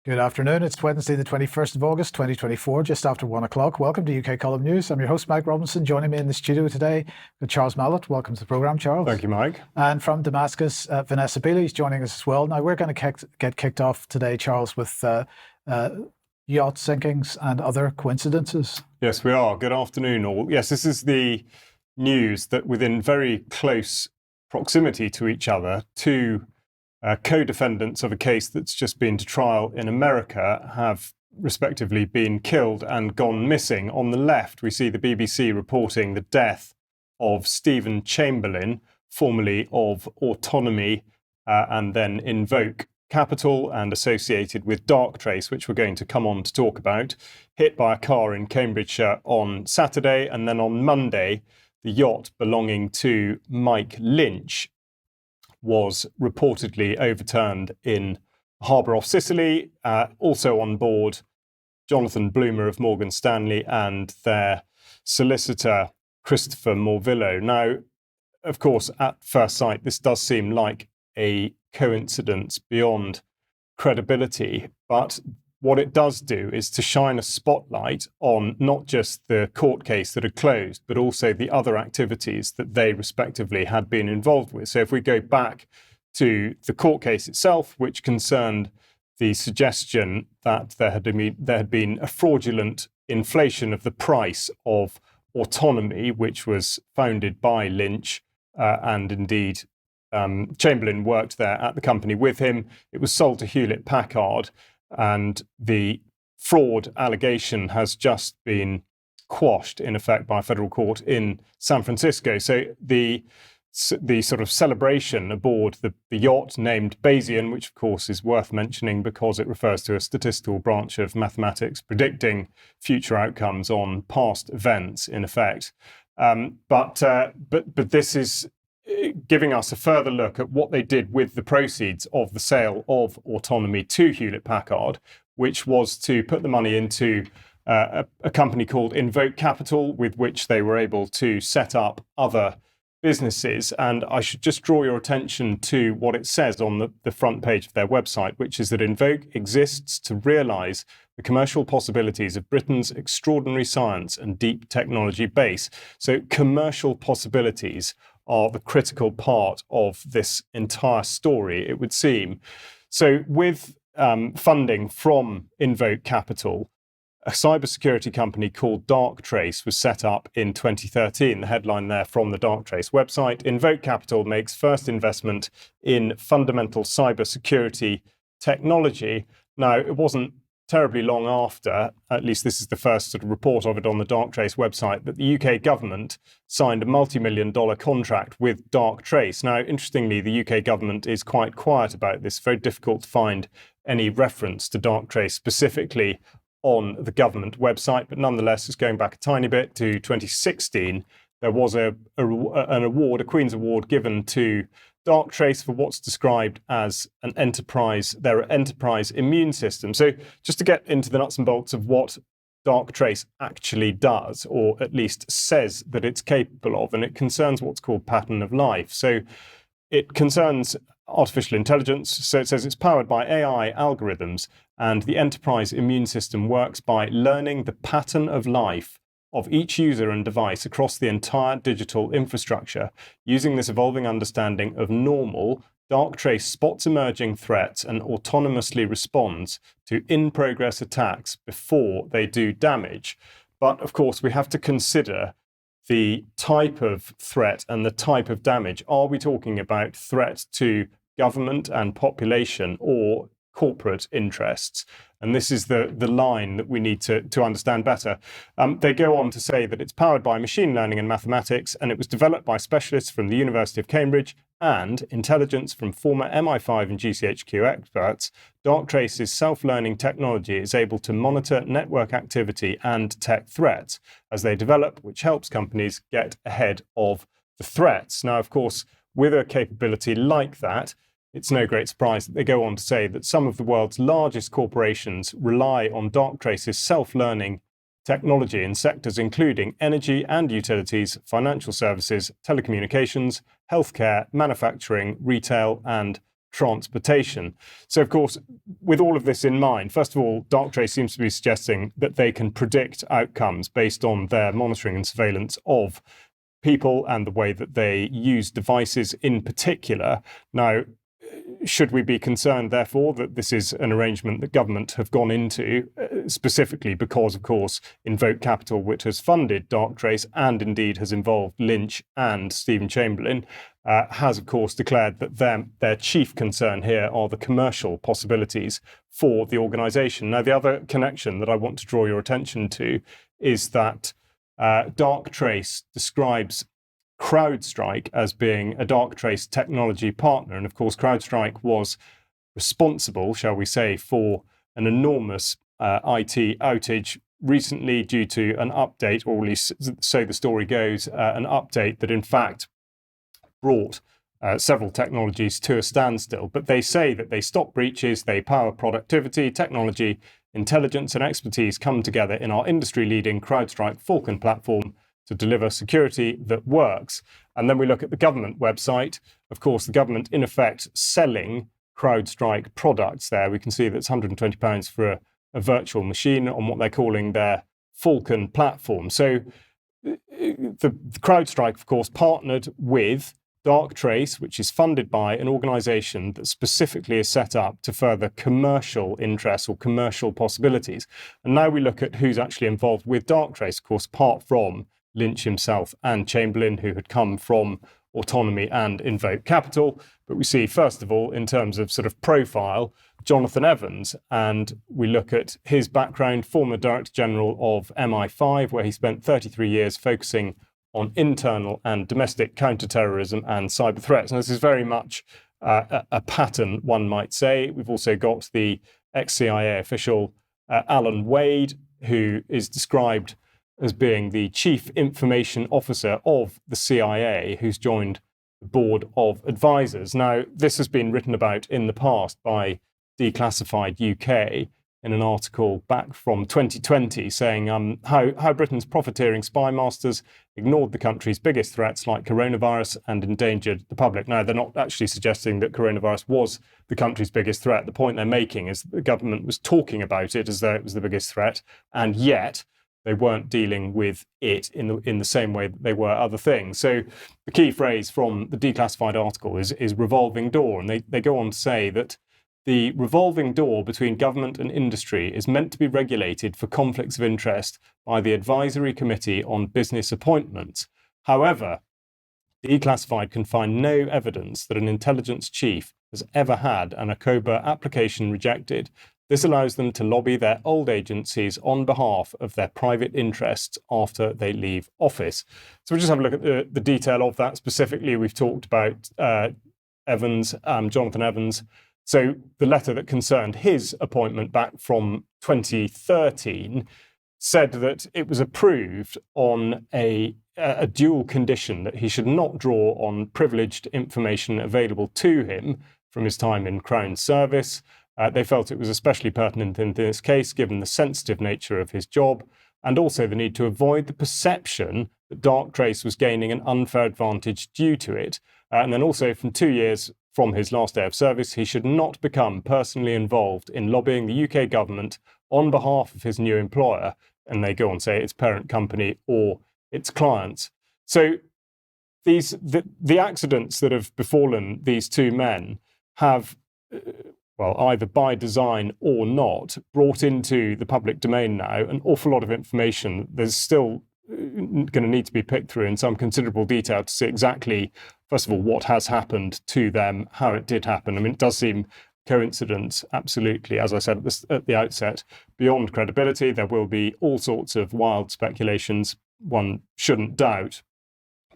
Good afternoon. It's Wednesday, the 21st of August, 2024, just after 1 o'clock. Welcome to UK Column News. I'm your host, Mike Robinson. Joining me in the studio today with Charles Malet. Welcome to the programme, Charles. Thank you, Mike. And from Damascus, Vanessa Beeley is joining us as well. Now, we're going to get kicked off today, Charles, with yacht sinkings and other coincidences. Yes, we are. Good afternoon, all. Yes, this is the news that within very close proximity to each other, two co-defendants of a case that's just been to trial in America have respectively been killed and gone missing. On the left, we see the BBC reporting the death of Stephen Chamberlain, formerly of Autonomy and then Invoke Capital and associated with Darktrace, which we're going to come on to talk about, hit by a car in Cambridgeshire on Saturday. And then on Monday, the yacht belonging to Mike Lynch was reportedly overturned in a harbour off Sicily. Also on board, Jonathan Bloomer of Morgan Stanley and their solicitor, Christopher Morvillo. Now, of course, at first sight, this does seem like a coincidence beyond credibility, but what it does do is to shine a spotlight on not just the court case that had closed, but also the other activities that they respectively had been involved with. So if we go back to the court case itself, which concerned the suggestion that there had been a fraudulent inflation of the price of Autonomy, which was founded by Lynch, and indeed Chamberlain worked there at the company with him. It was sold to Hewlett-Packard, and the fraud allegation has just been quashed, in effect, by a federal court in San Francisco. So the sort of celebration aboard the yacht named Bayesian, which of course is worth mentioning because it refers to a statistical branch of mathematics predicting future outcomes on past events, in effect. But this is giving us a further look at what they did with the proceeds of the sale of Autonomy to Hewlett-Packard, which was to put the money into a company called Invoke Capital, with which they were able to set up other businesses. And I should just draw your attention to what it says on the front page of their website, which is that Invoke exists to realise the commercial possibilities of Britain's extraordinary science and deep technology base. So commercial possibilities are the critical part of this entire story, it would seem. So with funding from Invoke Capital, a cybersecurity company called Darktrace was set up in 2013. The headline there from the Darktrace website: Invoke Capital makes first investment in fundamental cybersecurity technology. Now, it wasn't terribly long after, at least this is the first sort of report of it on the Darktrace website, that the UK government signed a multi-million-dollar contract with Darktrace. Now, interestingly, the UK government is quite quiet about this. Very difficult to find any reference to Darktrace specifically on the government website, but nonetheless, it's going back a tiny bit to 2016. There was an award, a Queen's Award, given to Darktrace for what's described as their enterprise immune system. So just to get into the nuts and bolts of what Darktrace actually does, or at least says that it's capable of, and it concerns what's called pattern of life. So it concerns artificial intelligence. So it says it's powered by AI algorithms, and the enterprise immune system works by learning the pattern of life of each user and device across the entire digital infrastructure. Using this evolving understanding of normal, Darktrace spots emerging threats and autonomously responds to in-progress attacks before they do damage. But of course, we have to consider the type of threat and the type of damage. Are we talking about threat to government and population or corporate interests? And this is the line that we need to understand better. They go on to say that it's powered by machine learning and mathematics, and it was developed by specialists from the University of Cambridge and intelligence from former MI5 and GCHQ experts. Darktrace's self-learning technology is able to monitor network activity and detect threats as they develop, which helps companies get ahead of the threats. Now, of course, with a capability like that, it's no great surprise that they go on to say that some of the world's largest corporations rely on Darktrace's self-learning technology in sectors including energy and utilities, financial services, telecommunications, healthcare, manufacturing, retail, and transportation. So, of course, with all of this in mind, first of all, Darktrace seems to be suggesting that they can predict outcomes based on their monitoring and surveillance of people and the way that they use devices in particular. Now, should we be concerned, therefore, that this is an arrangement that government have gone into, specifically because, of course, Invoke Capital, which has funded Darktrace and indeed has involved Lynch and Stephen Chamberlain, has, of course, declared that their chief concern here are the commercial possibilities for the organisation. Now, the other connection that I want to draw your attention to is that Darktrace describes CrowdStrike as being a Darktrace technology partner. And of course, CrowdStrike was responsible, shall we say, for an enormous IT outage recently due to an update, or at least so the story goes, an update that in fact brought several technologies to a standstill. But they say that they stop breaches, they power productivity, technology, intelligence and expertise come together in our industry-leading CrowdStrike Falcon platform to deliver security that works. And then we look at the government website. Of course, the government, in effect, selling CrowdStrike products there. We can see that's £120 for a virtual machine on what they're calling their Falcon platform. So the CrowdStrike, of course, partnered with Darktrace, which is funded by an organisation that specifically is set up to further commercial interests or commercial possibilities. And now we look at who's actually involved with Darktrace, of course, apart from Lynch himself and Chamberlain, who had come from Autonomy and Invoke Capital. But we see, first of all, in terms of sort of profile, Jonathan Evans, and we look at his background, former Director General of MI5, where he spent 33 years focusing on internal and domestic counterterrorism and cyber threats. And this is very much a pattern, one might say. We've also got the ex-CIA official Alan Wade, who is described as being the chief information officer of the CIA, who's joined the board of advisors. Now, this has been written about in the past by Declassified UK in an article back from 2020 saying how Britain's profiteering spy masters ignored the country's biggest threats like coronavirus and endangered the public. Now, they're not actually suggesting that coronavirus was the country's biggest threat. The point they're making is that the government was talking about it as though it was the biggest threat, and yet they weren't dealing with it in the same way that they were other things. So the key phrase from the declassified article is revolving door. And they go on to say that the revolving door between government and industry is meant to be regulated for conflicts of interest by the Advisory Committee on Business Appointments. However, Declassified can find no evidence that an intelligence chief has ever had an ACOBA application rejected. This allows them to lobby their old agencies on behalf of their private interests after they leave office. So we'll just have a look at the detail of that. Specifically, we've talked about Jonathan Evans. So the letter that concerned his appointment back from 2013 said that it was approved on a dual condition that he should not draw on privileged information available to him from his time in Crown service. They felt it was especially pertinent in this case, given the sensitive nature of his job, and also the need to avoid the perception that Darktrace was gaining an unfair advantage due to it. And then also from 2 years from his last day of service, he should not become personally involved in lobbying the UK government on behalf of his new employer, and they go on to say its parent company or its clients. So the accidents that have befallen these two men have either by design or not, brought into the public domain now an awful lot of information. There's still going to need to be picked through in some considerable detail to see exactly, first of all, what has happened to them, how it did happen. I mean, it does seem coincidence, absolutely, as I said at the outset, beyond credibility. There will be all sorts of wild speculations one shouldn't doubt.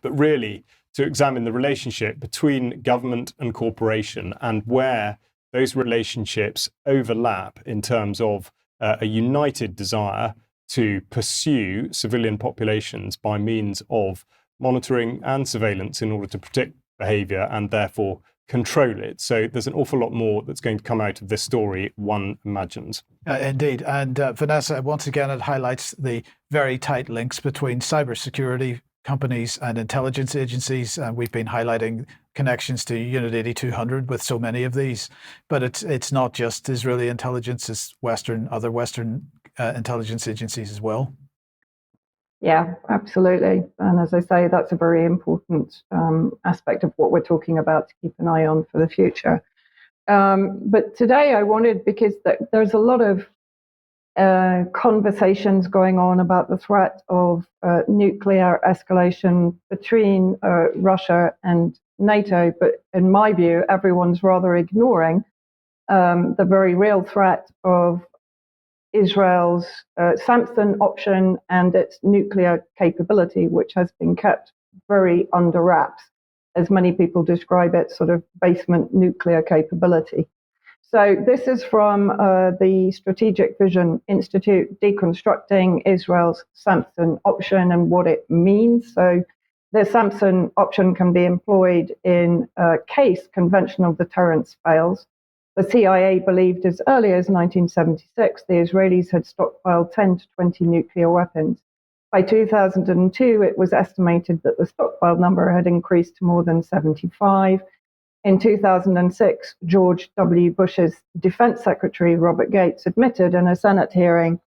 But really, to examine the relationship between government and corporation and where those relationships overlap in terms of a united desire to pursue civilian populations by means of monitoring and surveillance in order to predict behaviour and therefore control it. So there's an awful lot more that's going to come out of this story, one imagines. Indeed. And Vanessa, once again, it highlights the very tight links between cybersecurity, companies and intelligence agencies. And we've been highlighting connections to Unit 8200 with so many of these. But it's not just Israeli intelligence, it's other Western intelligence agencies as well. Yeah, absolutely. And as I say, that's a very important aspect of what we're talking about to keep an eye on for the future. But today I wanted, because there's a lot of conversations going on about the threat of nuclear escalation between Russia and NATO. But in my view, everyone's rather ignoring the very real threat of Israel's Samson option and its nuclear capability, which has been kept very under wraps, as many people describe it, sort of basement nuclear capability. So this is from the Strategic Vision Institute, Deconstructing Israel's Samson Option and what it means. So the Samson option can be employed in case conventional deterrence fails. The CIA believed as early as 1976 the Israelis had stockpiled 10 to 20 nuclear weapons. By 2002, it was estimated that the stockpile number had increased to more than 75. In 2006, George W. Bush's Defense Secretary, Robert Gates, admitted in a Senate hearing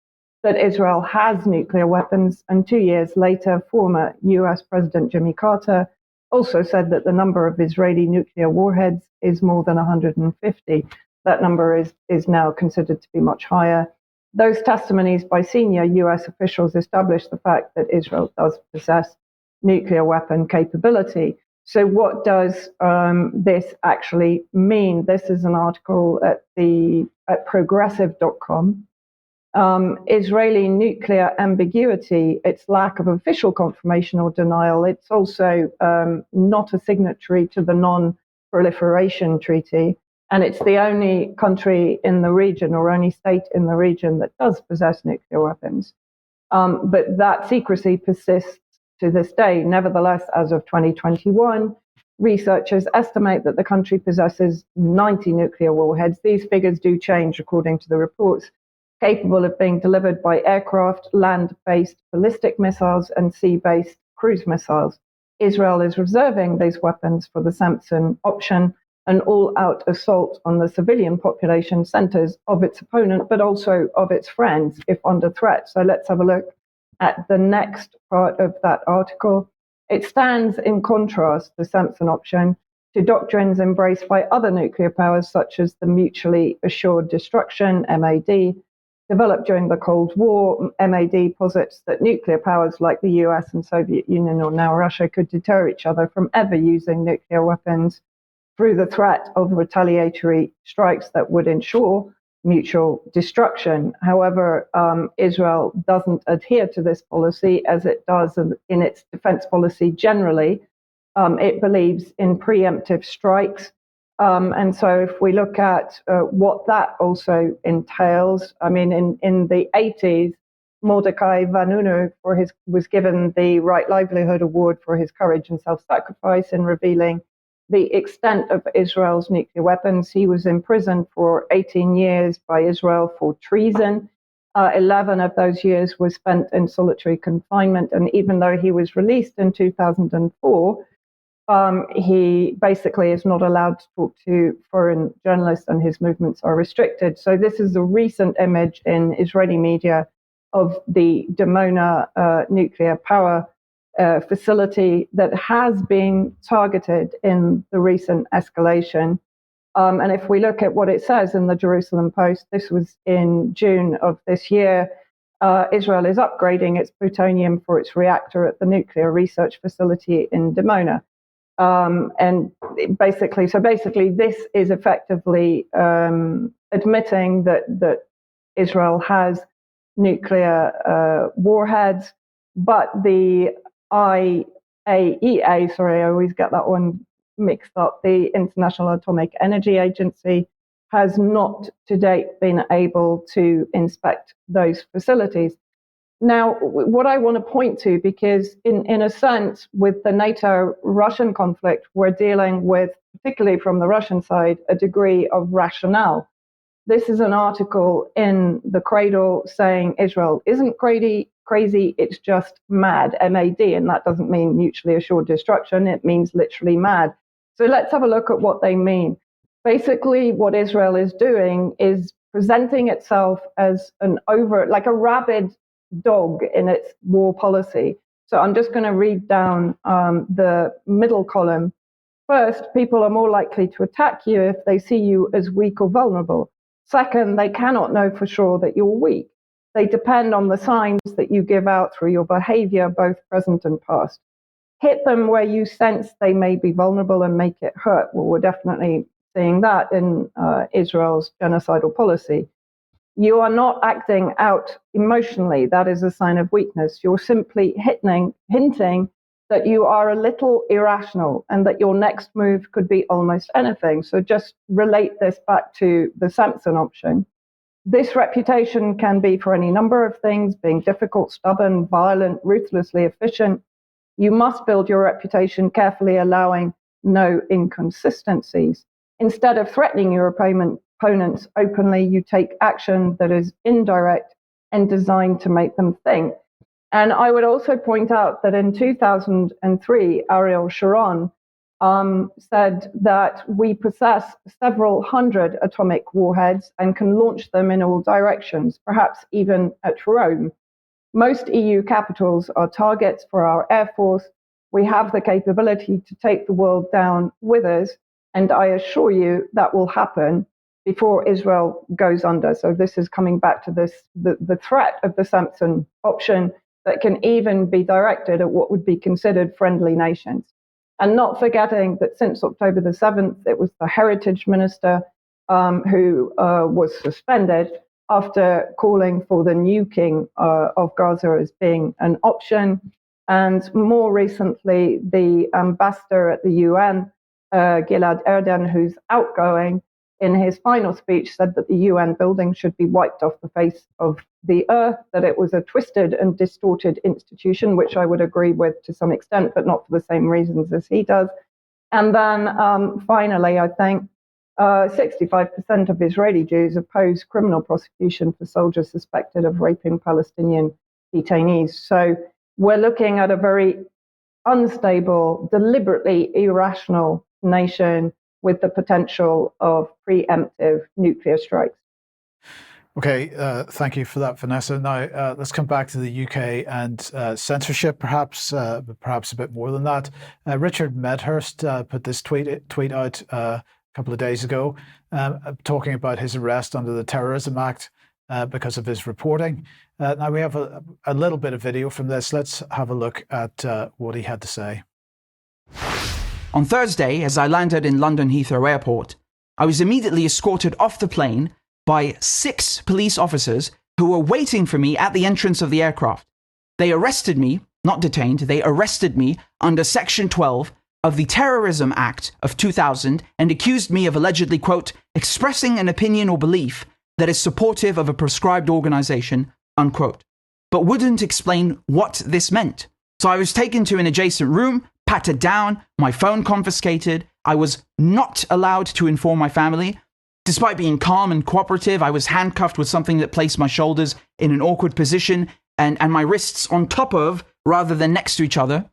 that Israel has nuclear weapons, and 2 years later, former US President Jimmy Carter also said that the number of Israeli nuclear warheads is more than 150. That number is now considered to be much higher. Those testimonies by senior US officials establish the fact that Israel does possess nuclear weapon capability. So what does this actually mean? This is an article at progressive.com. Israeli nuclear ambiguity, its lack of official confirmation or denial. It's also not a signatory to the Non-Proliferation Treaty, and it's the only country in the region or only state in the region that does possess nuclear weapons. But that secrecy persists to this day. Nevertheless, as of 2021, researchers estimate that the country possesses 90 nuclear warheads. These figures do change according to the reports, capable of being delivered by aircraft, land-based ballistic missiles, and sea-based cruise missiles. Israel is reserving these weapons for the Samson option, an all-out assault on the civilian population centers of its opponent, but also of its friends if under threat. So let's have a look at the next part of that article. It stands in contrast, the Samson option, to doctrines embraced by other nuclear powers, such as the Mutually Assured Destruction, MAD, developed during the Cold War. MAD posits that nuclear powers like the US and Soviet Union, or now Russia, could deter each other from ever using nuclear weapons through the threat of retaliatory strikes that would ensure mutual destruction. However, Israel doesn't adhere to this policy as it does in its defense policy generally. It believes in preemptive strikes. And so if we look at what that also entails, I mean, in the 80s, Mordecai Vanunu was given the Right Livelihood Award for his courage and self-sacrifice in revealing the extent of Israel's nuclear weapons. He was imprisoned for 18 years by Israel for treason. 11 of those years were spent in solitary confinement. And even though he was released in 2004, he basically is not allowed to talk to foreign journalists, and his movements are restricted. So this is a recent image in Israeli media of the Dimona nuclear power facility that has been targeted in the recent escalation. And if we look at what it says in the Jerusalem Post, this was in June of this year, Israel is upgrading its plutonium for its reactor at the nuclear research facility in Dimona. And basically, this is effectively admitting that Israel has nuclear warheads, but the IAEA, sorry, I always get that one mixed up, the International Atomic Energy Agency, has not to date been able to inspect those facilities. Now, what I want to point to, because in a sense, with the NATO-Russian conflict, we're dealing with, particularly from the Russian side, a degree of rationale. This is an article in the Cradle saying Israel isn't crazy, it's just mad, M-A-D, and that doesn't mean mutually assured destruction, it means literally mad. So let's have a look at what they mean. Basically, what Israel is doing is presenting itself as like a rabid dog in its war policy. So I'm just going to read down the middle column. First, people are more likely to attack you if they see you as weak or vulnerable. Second, they cannot know for sure that you're weak. They depend on the signs that you give out through your behavior, both present and past. Hit them where you sense they may be vulnerable and make it hurt. Well, we're definitely seeing that in Israel's genocidal policy. You are not acting out emotionally. That is a sign of weakness. You're simply hinting that you are a little irrational and that your next move could be almost anything. So just relate this back to the Samson option. This reputation can be for any number of things, being difficult, stubborn, violent, ruthlessly efficient. You must build your reputation carefully, allowing no inconsistencies. Instead of threatening your opponents openly, you take action that is indirect and designed to make them think. And I would also point out that in 2003, Ariel Sharon said that we possess several hundred atomic warheads and can launch them in all directions, perhaps even at Rome. Most EU capitals are targets for our Air Force. We have the capability to take the world down with us, and I assure you that will happen before Israel goes under. So this is coming back to the threat of the Samson option that can even be directed at what would be considered friendly nations. And not forgetting that since October the 7th, it was the heritage minister who was suspended after calling for the nuking of Gaza as being an option. And more recently, the ambassador at the UN, Gilad Erdan, who's outgoing, in his final speech said that the UN building should be wiped off the face of the earth, that it was a twisted and distorted institution, which I would agree with to some extent, but not for the same reasons as he does. And then finally, I think 65% of Israeli Jews oppose criminal prosecution for soldiers suspected of raping Palestinian detainees. So we're looking at a very unstable, deliberately irrational nation with the potential of preemptive nuclear strikes. Okay, thank you for that, Vanessa. Now, let's come back to the UK and censorship, perhaps a bit more than that. Richard Medhurst put this tweet out a couple of days ago, talking about his arrest under the Terrorism Act because of his reporting. Now, we have a little bit of video from this. Let's have a look at what he had to say. On Thursday, as I landed in London Heathrow Airport, I was immediately escorted off the plane by 6 police officers who were waiting for me at the entrance of the aircraft. They arrested me, not detained, they arrested me under Section 12 of the Terrorism Act of 2000 and accused me of allegedly, quote, expressing an opinion or belief that is supportive of a prescribed organization, unquote, but wouldn't explain what this meant. So I was taken to an adjacent room, patted down, my phone confiscated. I was not allowed to inform my family. Despite being calm and cooperative, I was handcuffed with something that placed my shoulders in an awkward position and my wrists on top of rather than next to each other.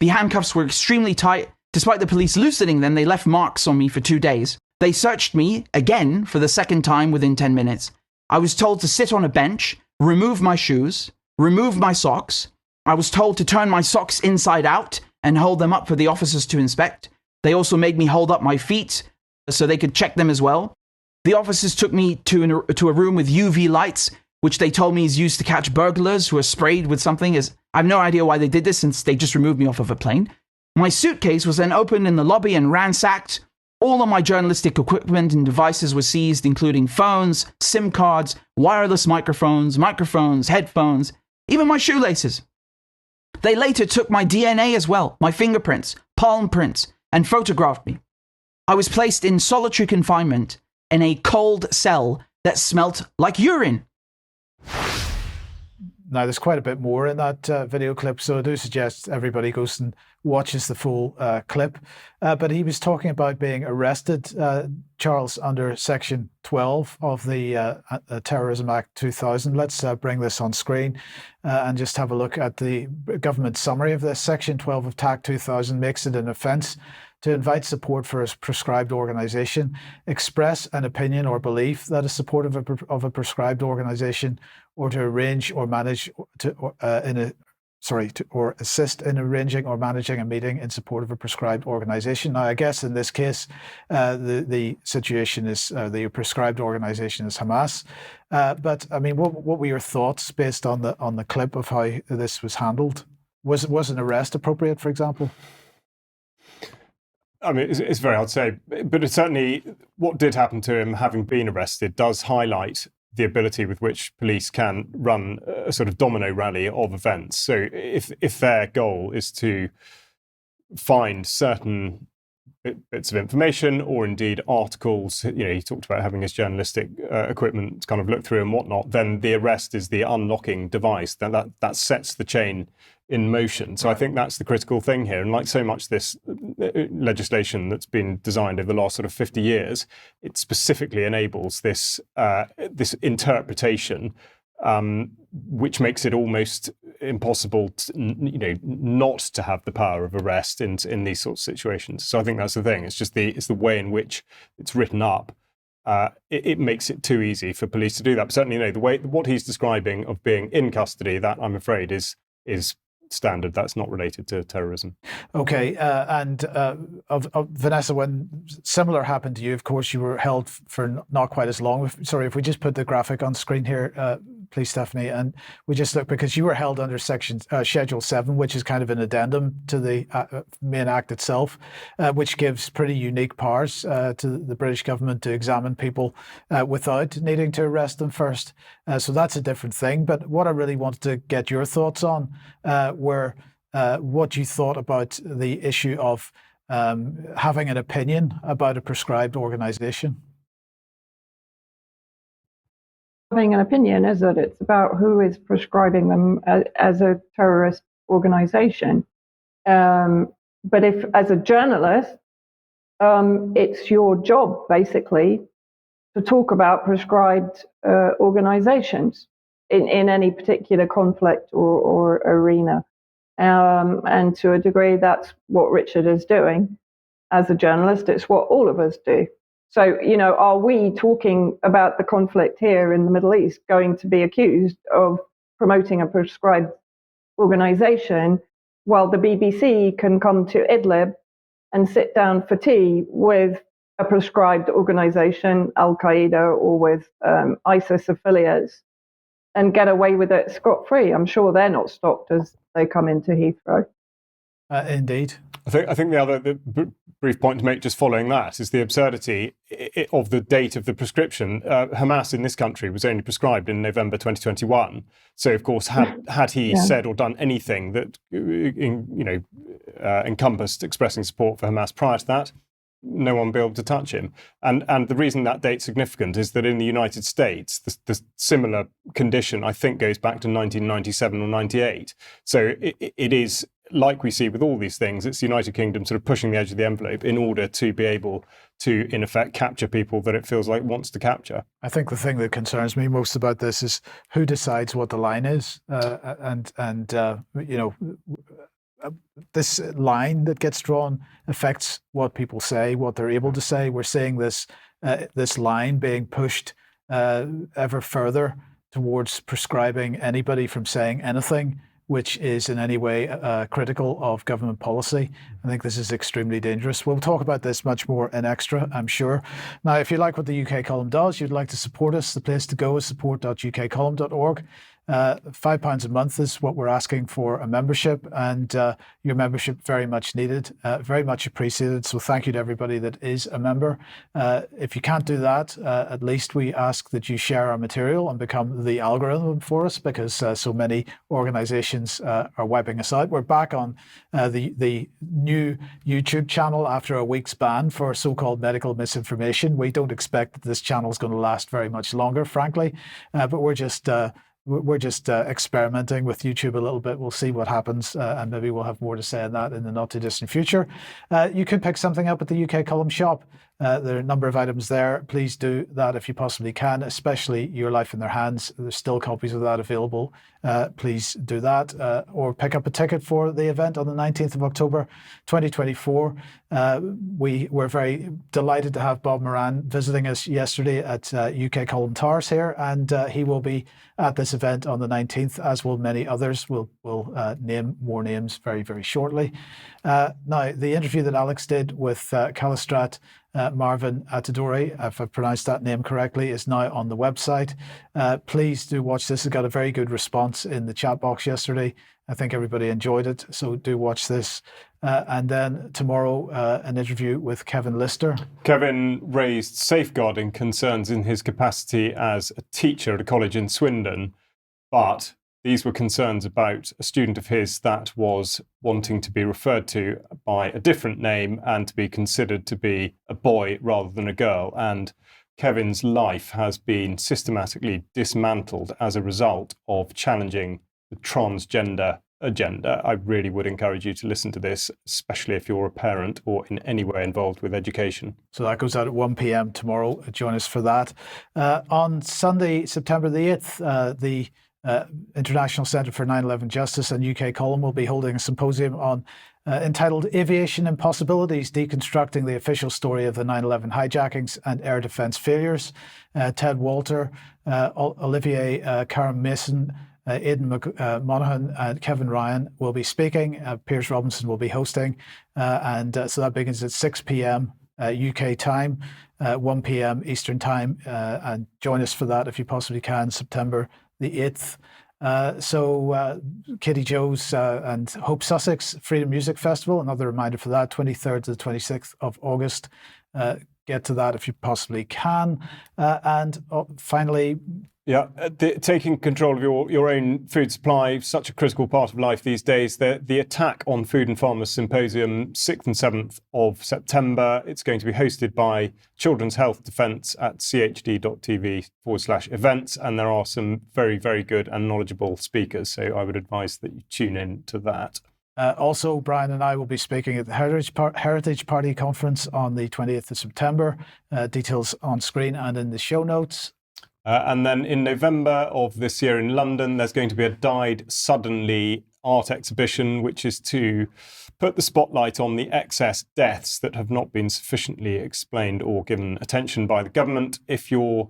The handcuffs were extremely tight. Despite the police loosening them, they left marks on me for 2 days. They searched me again for the second time within 10 minutes. I was told to sit on a bench, remove my shoes, remove my socks. I was told to turn my socks inside out and hold them up for the officers to inspect. They also made me hold up my feet so they could check them as well. The officers took me to a room with UV lights, which they told me is used to catch burglars who are sprayed with something. I have no idea why they did this since they just removed me off of a plane. My suitcase was then opened in the lobby and ransacked. All of my journalistic equipment and devices were seized, including phones, SIM cards, wireless microphones, headphones, even my shoelaces. They later took my DNA as well, my fingerprints, palm prints, and photographed me. I was placed in solitary confinement in a cold cell that smelt like urine. Now, there's quite a bit more in that video clip, so I do suggest everybody goes and watches the full clip. But he was talking about being arrested, Charles, under Section 12 of the Terrorism Act 2000. Let's bring this on screen and just have a look at the government summary of this. Section 12 of TAC 2000 makes it an offence to invite support for a prescribed organisation, express an opinion or belief that is supportive of a prescribed organisation, or to arrange or manage or assist in arranging or managing a meeting in support of a prescribed organisation. Now, I guess in this case, the situation is the prescribed organisation is Hamas. But I mean, what were your thoughts based on the clip of how this was handled? Was an arrest appropriate, for example? I mean, it's very hard to say, but it's certainly what did happen to him, having been arrested, does highlight the ability with which police can run a sort of domino rally of events. So if their goal is to find certain bits of information or indeed articles, he talked about having his journalistic equipment kind of look through and whatnot, then the arrest is the unlocking device that sets the chain in motion. So I think that's the critical thing here. And like so much this legislation that's been designed over the last sort of 50 years, it specifically enables this this interpretation, which makes it almost impossible not to have the power of arrest in these sorts of situations. So I think that's the thing. It's just the way in which it's written up. It makes it too easy for police to do that. But certainly, what he's describing of being in custody, that I'm afraid is standard. That's not related to terrorism. Okay, and Vanessa, when similar happened to you, of course, you were held for not quite as long. Sorry, if we just put the graphic on screen here, please, Stephanie, and we just look, because you were held under Schedule 7, which is kind of an addendum to the main act itself, which gives pretty unique powers to the British government to examine people without needing to arrest them first. So that's a different thing. But what I really wanted to get your thoughts on were what you thought about the issue of having an opinion about a prescribed organisation. Having an opinion is that it's about who is prescribing them as a terrorist organisation. But if, as a journalist, it's your job basically to talk about prescribed organisations in any particular conflict or arena. And to a degree, that's what Richard is doing. As a journalist, it's what all of us do. So, are we talking about the conflict here in the Middle East going to be accused of promoting a prescribed organisation while the BBC can come to Idlib and sit down for tea with a prescribed organisation, Al-Qaeda, or with ISIS affiliates, and get away with it scot-free? I'm sure they're not stopped as they come into Heathrow. Indeed. I think the brief point to make just following that is the absurdity of the date of the prescription. Hamas in this country was only prescribed in November 2021. So, of course, had he said or done anything that encompassed expressing support for Hamas prior to that, no one would be able to touch him. And the reason that date's significant is that in the United States, the similar condition, I think, goes back to 1997 or 98. So it is, like we see with all these things, it's the United Kingdom sort of pushing the edge of the envelope in order to be able to, in effect, capture people that it feels like it wants to capture. I think the thing that concerns me most about this is who decides what the line is, this line that gets drawn affects what people say, what they're able to say. We're seeing this line being pushed ever further towards prescribing anybody from saying anything which is in any way critical of government policy. I think this is extremely dangerous. We'll talk about this much more in Extra, I'm sure. Now, if you like what the UK Column does, you'd like to support us, the place to go is support.ukcolumn.org. £5 a month is what we're asking for a membership, and your membership very much needed, very much appreciated. So thank you to everybody that is a member. If you can't do that, at least we ask that you share our material and become the algorithm for us, because so many organizations are wiping us out. We're back on the new YouTube channel after a week's ban for so-called medical misinformation. We don't expect that this channel is going to last very much longer, frankly, but we're just we're just experimenting with YouTube a little bit. We'll see what happens, and maybe we'll have more to say on that in the not too distant future. You could pick something up at the UK Column shop. There are a number of items there. Please do that if you possibly can, especially Your Life in Their Hands. There's still copies of that available. Please do that, or pick up a ticket for the event on the 19th of October 2024. We were very delighted to have Bob Moran visiting us yesterday at UK Column Towers here, and he will be at this event on the 19th, as will many others. We'll name more names very, very shortly. Now, the interview that Alex did with Calistrat Marvin Atadori, if I've pronounced that name correctly, is now on the website. Please do watch this. It got a very good response in the chat box yesterday. I think everybody enjoyed it, so do watch this. And then tomorrow, an interview with Kevin Lister. Kevin raised safeguarding concerns in his capacity as a teacher at a college in Swindon, but these were concerns about a student of his that was wanting to be referred to by a different name and to be considered to be a boy rather than a girl. And Kevin's life has been systematically dismantled as a result of challenging the transgender agenda. I really would encourage you to listen to this, especially if you're a parent or in any way involved with education. So that goes out at 1 p.m. tomorrow. Join us for that. On Sunday, September the 8th, the International Centre for 9/11 Justice and UK Column will be holding a symposium on entitled Aviation Impossibilities, Deconstructing the Official Story of the 9/11 Hijackings and Air Defence Failures. Ted Walter, Olivier Karam-Mason, Aidan Monaghan and Kevin Ryan will be speaking. Piers Robinson will be hosting. So that begins at 6 p.m. UK time, 1 p.m. Eastern time. And join us for that if you possibly can, September the 8th. Katie Joe's and Hope Sussex Freedom Music Festival, another reminder for that, 23rd to the 26th of August. Get to that if you possibly can. Finally... Yeah, taking control of your own food supply, such a critical part of life these days. The Attack on Food and Farmers Symposium, 6th and 7th of September. It's going to be hosted by Children's Health Defence at chd.tv/events. And there are some very, very good and knowledgeable speakers. So I would advise that you tune in to that. Also, Brian and I will be speaking at the Heritage Party Conference on the 20th of September. Details on screen and in the show notes. And then in November of this year in London, there's going to be a Died Suddenly art exhibition, which is to put the spotlight on the excess deaths that have not been sufficiently explained or given attention by the government. If you're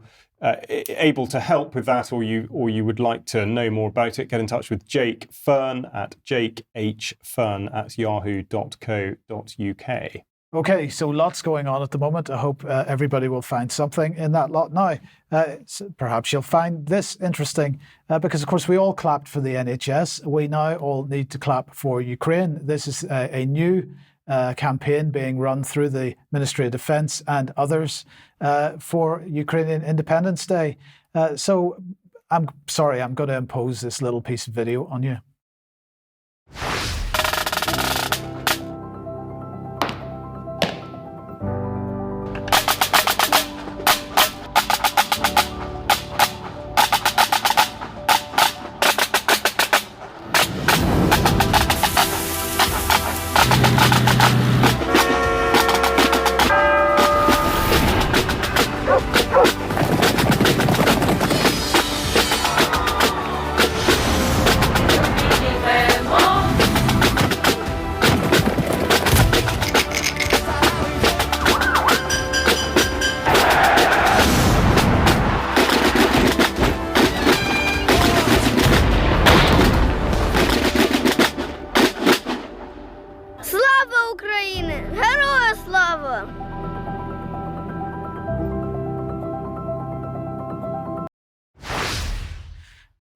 able to help with that, or you would like to know more about it, get in touch with Jake Fern at jakehfern@yahoo.co.uk. Okay, so lots going on at the moment. I hope everybody will find something in that lot now. Perhaps you'll find this interesting because, of course, we all clapped for the NHS. We now all need to clap for Ukraine. This is a new campaign being run through the Ministry of Defence and others for Ukrainian Independence Day. So I'm sorry, I'm going to impose this little piece of video on you.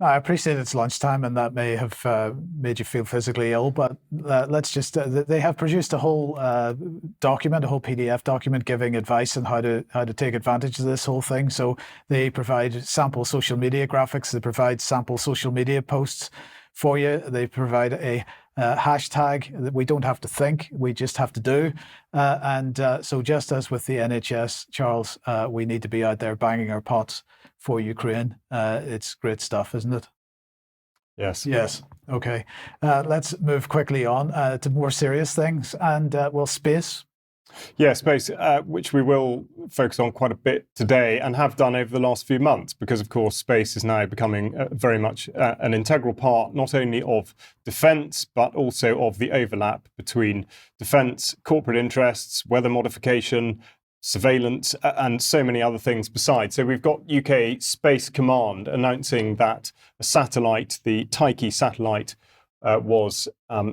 I appreciate it's lunchtime and that may have made you feel physically ill, but let's just, they have produced a whole document, a whole PDF document giving advice on how to take advantage of this whole thing. So they provide sample social media graphics, they provide sample social media posts for you, they provide a hashtag that we don't have to think, we just have to do. So just as with the NHS, Charles, we need to be out there banging our pots for Ukraine. It's great stuff, isn't it? Yes. Yes. Okay. Let's move quickly on to more serious things, and space. Yeah, space, which we will focus on quite a bit today and have done over the last few months, because, of course, space is now becoming very much an integral part not only of defence, but also of the overlap between defence, corporate interests, weather modification, surveillance, and so many other things besides. So we've got UK Space Command announcing that a satellite, the Tyche satellite, was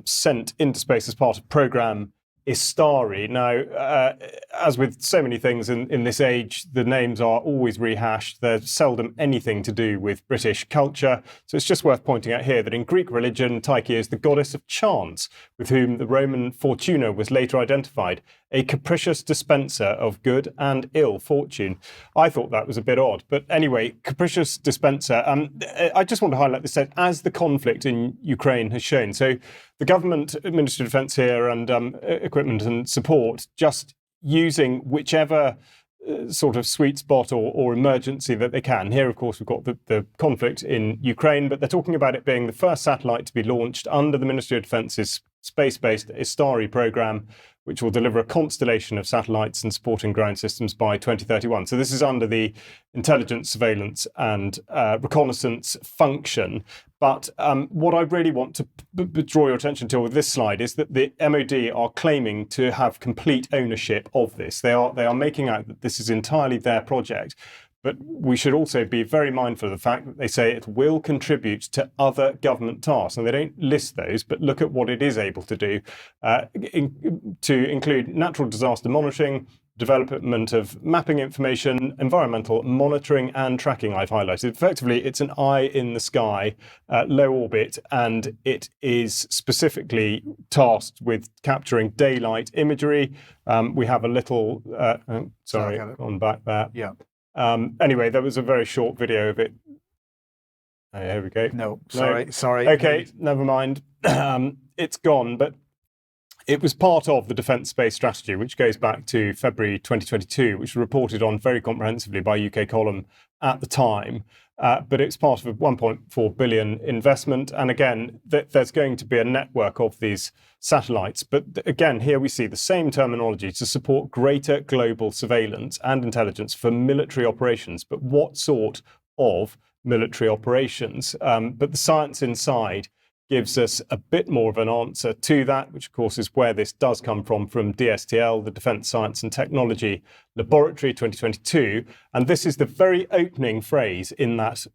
sent into space as part of programme Stari. Now, as with so many things in this age, the names are always rehashed. They're seldom anything to do with British culture. So it's just worth pointing out here that in Greek religion, Tyche is the goddess of chance, with whom the Roman Fortuna was later identified, a capricious dispenser of good and ill fortune. I thought that was a bit odd. But anyway, capricious dispenser. I just want to highlight this as the conflict in Ukraine has shown. So the government, Ministry of Defence here, and equipment and support, just using whichever sort of sweet spot or emergency that they can. Here, of course, we've got the conflict in Ukraine, but they're talking about it being the first satellite to be launched under the Ministry of Defence's space-based Stari programme, which will deliver a constellation of satellites and supporting ground systems by 2031. So this is under the intelligence, surveillance and reconnaissance function. But what I really want to draw your attention to with this slide is that the MOD are claiming to have complete ownership of this. They are making out that this is entirely their project. But we should also be very mindful of the fact that they say it will contribute to other government tasks. And they don't list those, but look at what it is able to do, to include natural disaster monitoring, development of mapping information, environmental monitoring and tracking, I've highlighted. Effectively, it's an eye in the sky, low orbit, and it is specifically tasked with capturing daylight imagery. We have a little, sorry, on back there. Yeah. Anyway, there was a very short video of it. Here we go. No, sorry. Okay, never mind. It's gone, but it was part of the Defence Space Strategy, which goes back to February 2022, which was reported on very comprehensively by UK Column at the time. But it's part of a 1.4 billion investment. And again, there's going to be a network of these satellites. But again, here we see the same terminology to support greater global surveillance and intelligence for military operations. But what sort of military operations? But the science inside gives us a bit more of an answer to that, which of course is where this does come from DSTL, the Defence Science and Technology Laboratory 2022. And this is the very opening phrase in that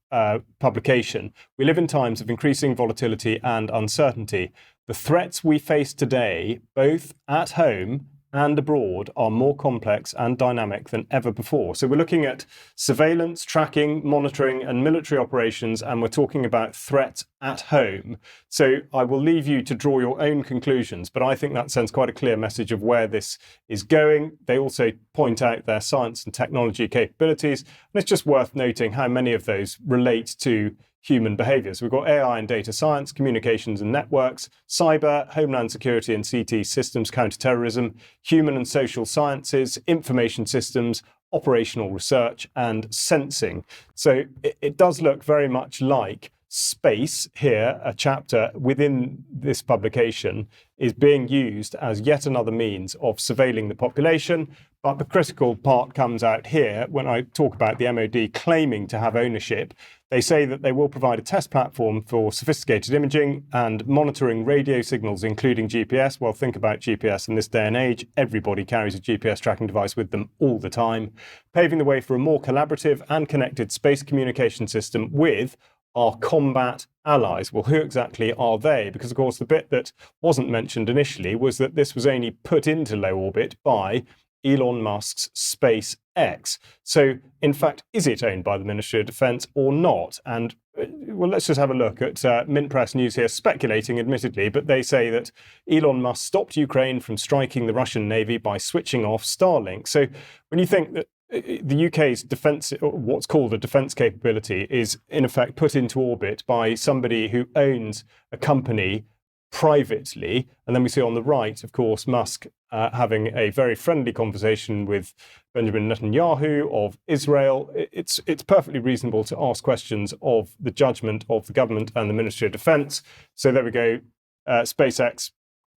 publication. We live in times of increasing volatility and uncertainty. The threats we face today, both at home and abroad, are more complex and dynamic than ever before. So we're looking at surveillance, tracking, monitoring and military operations, and we're talking about threats at home. So I will leave you to draw your own conclusions, but I think that sends quite a clear message of where this is going. They also point out their science and technology capabilities, and it's just worth noting how many of those relate to human behaviours. We've got AI and data science, communications and networks, cyber, homeland security and CT systems, counter-terrorism, human and social sciences, information systems, operational research and sensing. So it does look very much like space here, a chapter within this publication, is being used as yet another means of surveilling the population. But the critical part comes out here when I talk about the MOD claiming to have ownership. They say that they will provide a test platform for sophisticated imaging and monitoring radio signals, including GPS. Well, think about GPS in this day and age. Everybody carries a GPS tracking device with them all the time, paving the way for a more collaborative and connected space communication system with our combat allies. Well, who exactly are they? Because, of course, the bit that wasn't mentioned initially was that this was only put into low orbit by Elon Musk's SpaceX. So, in fact, is it owned by the Ministry of Defence or not? And, well, let's just have a look at Mint Press News here, speculating, admittedly, but they say that Elon Musk stopped Ukraine from striking the Russian Navy by switching off Starlink. So when you think that the UK's defence, what's called a defence capability, is in effect put into orbit by somebody who owns a company privately. And then we see on the right, of course, Musk having a very friendly conversation with Benjamin Netanyahu of Israel. It's perfectly reasonable to ask questions of the judgment of the government and the Ministry of Defence. So there we go. SpaceX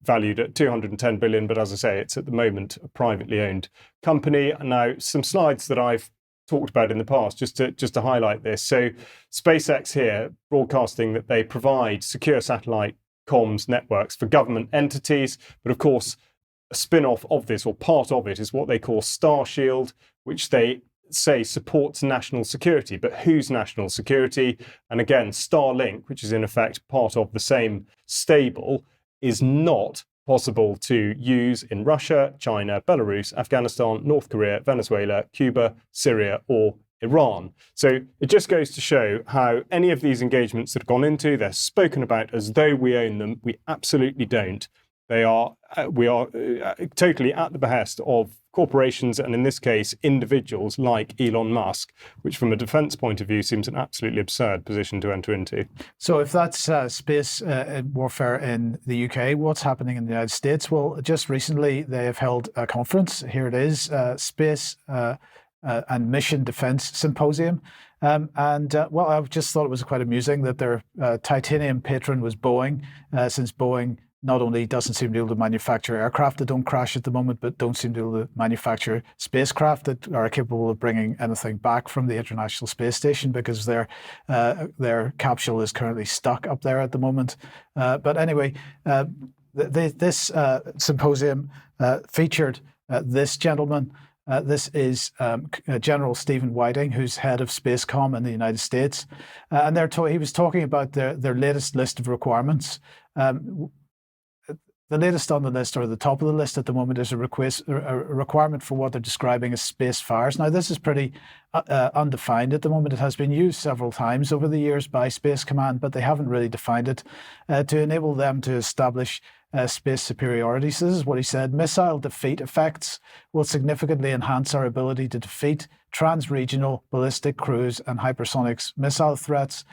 valued at 210 billion, but as I say, it's at the moment a privately owned company. Now, some slides that I've talked about in the past, just to highlight this. So SpaceX here broadcasting that they provide secure satellite comms networks for government entities, but of course a spin-off of this, or part of it, is what they call Starshield, which they say supports national security. But whose national security? And again, Starlink, which is in effect part of the same stable, is not possible to use in Russia, China, Belarus, Afghanistan, North Korea, Venezuela, Cuba, Syria, or Iran. So it just goes to show how any of these engagements that have gone into, they're spoken about as though we own them. We absolutely don't. We are totally at the behest of corporations, and in this case, individuals like Elon Musk, which from a defence point of view seems an absolutely absurd position to enter into. So if that's space warfare in the UK, what's happening in the United States? Well, just recently they have held a conference. Here it is, Space and Mission Defence Symposium. Well, I just thought it was quite amusing that their titanium patron was Boeing, since Boeing not only doesn't seem to be able to manufacture aircraft that don't crash at the moment, but don't seem to be able to manufacture spacecraft that are capable of bringing anything back from the International Space Station, because their capsule is currently stuck up there at the moment. But anyway, this symposium featured this gentleman. This is General Stephen Whiting, who's head of Spacecom in the United States. And he was talking about their latest list of requirements. The latest on the list, or the top of the list at the moment, is a requirement for what they're describing as space fires. Now, this is pretty undefined at the moment. It has been used several times over the years by Space Command, but they haven't really defined it to enable them to establish space superiority. So this is what he said: missile defeat effects will significantly enhance our ability to defeat trans-regional ballistic cruise and hypersonics missile threats,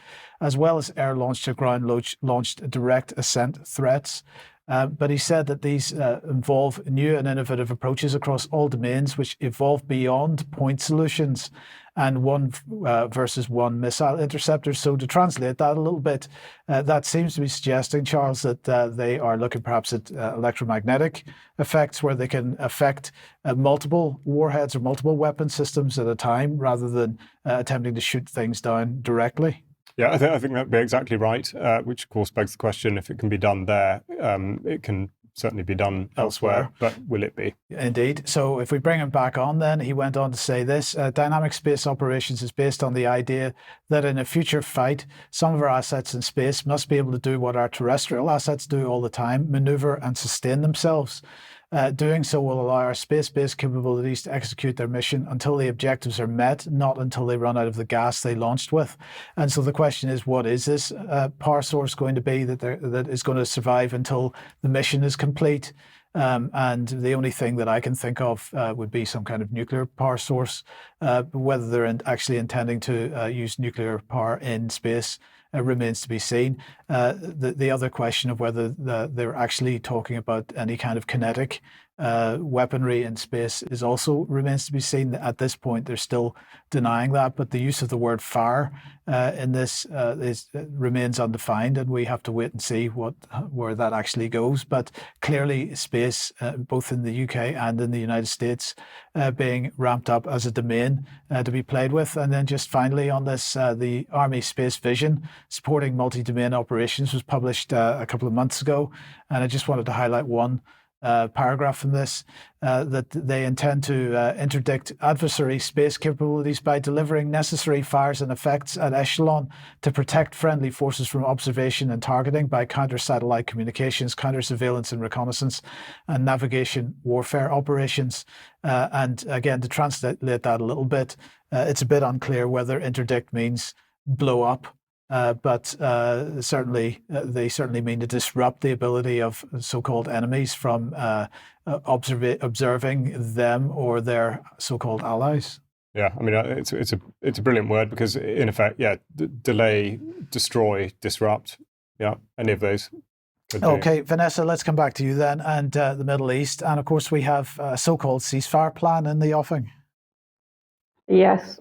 as well as air-launched to ground-launched direct ascent threats. But he said that these involve new and innovative approaches across all domains, which evolve beyond point solutions and one versus one missile interceptors. So to translate that a little bit, that seems to be suggesting, Charles, that they are looking perhaps at electromagnetic effects, where they can affect multiple warheads or multiple weapon systems at a time, rather than attempting to shoot things down directly. Yeah, I think that'd be exactly right, which of course begs the question, if it can be done there, it can certainly be done elsewhere, but will it be? Indeed. So if we bring him back on, then he went on to say this: dynamic space operations is based on the idea that in a future fight, some of our assets in space must be able to do what our terrestrial assets do all the time: maneuver and sustain themselves. Doing so will allow our space-based capabilities to execute their mission until the objectives are met, not until they run out of the gas they launched with. And so the question is, what is this power source going to be that is going to survive until the mission is complete? And the only thing that I can think of would be some kind of nuclear power source. Whether they're actually intending to use nuclear power in space remains to be seen. The other question of whether they're actually talking about any kind of kinetic weaponry in space is also remains to be seen. At this point, they're still denying that, but the use of the word fire in this remains undefined, and we have to wait and see where that actually goes. But clearly, space, both in the UK and in the United States, being ramped up as a domain to be played with. And then just finally on this, the Army Space Vision supporting multi-domain operations was published a couple of months ago, and I just wanted to highlight one paragraph from this, that they intend to interdict adversary space capabilities by delivering necessary fires and effects at echelon to protect friendly forces from observation and targeting by counter-satellite communications, counter-surveillance and reconnaissance, and navigation warfare operations. And again, to translate that a little bit, it's a bit unclear whether interdict means blow up, but certainly they certainly mean to disrupt the ability of so-called enemies from observing them or their so-called allies. Yeah, I mean, it's a brilliant word, because in effect, delay, destroy, disrupt, any of those. Could do. Okay, Vanessa, let's come back to you then, and the Middle East. And of course, we have a so-called ceasefire plan in the offing. Yes,